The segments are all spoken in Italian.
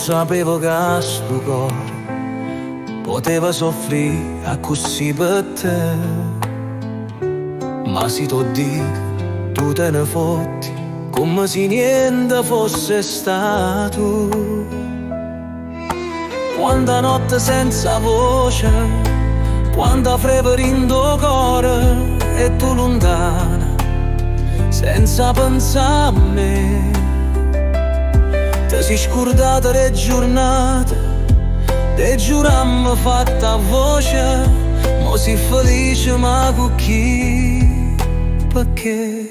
sapevo che sto cuore poteva soffrire a così per te. Ma se tu dico, tu te ne fotti come se niente fosse stato. Quanta notte senza voce, quanta freddo in tuo cuore, e tu lontana senza pensare a me. Ti sei scordata le giornate, te giurammo fatta a voce, mo si felice ma con chi? Perché?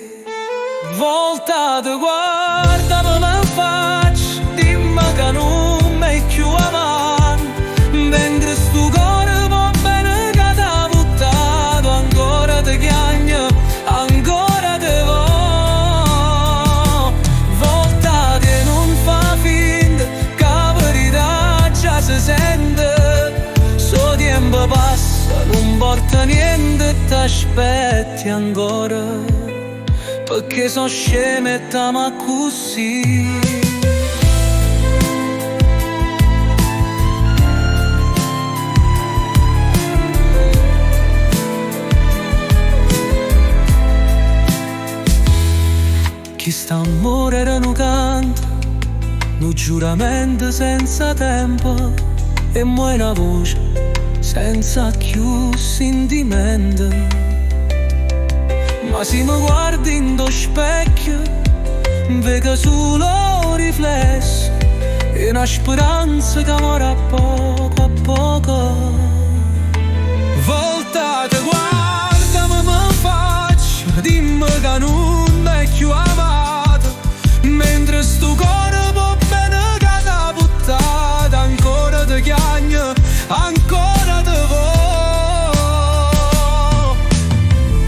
Voltate, guardami in faccia, dimmi che non mi più avanti, mentre sto cuore va bene che t'ha buttato, ancora ti chiagno, ancora te vo. Voltate, non fa finta, che la verità già si sente, so tempo passa, non porta niente, t'aspetti ancora. Perché sono scemetta ma così. Chi sta amore era un canto, un giuramento senza tempo, e mo' una voce senza più sentimento. Ma se mi guardi in lo specchio, vedo solo riflesso e una speranza che muore a poco. Voltate, guardami in faccia, dimmi che non è più amato, mentre sto cuore va bene che t'ha buttata, ancora ti chiagno, ancora te vo.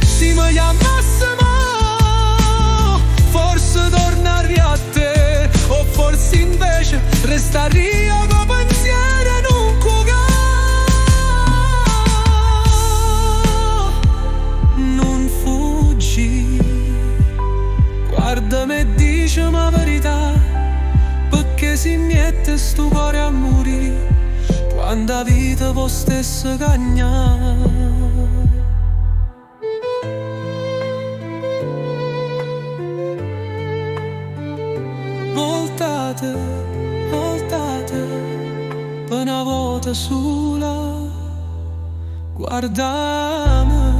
Si mi chiama invece resta io con pensiero non cuca. Non fuggi, guardami e dicimi la verità, perché si mette sto cuore a morire quando la vita può stessa cagnare. Voltate, per una volta sola, guardami.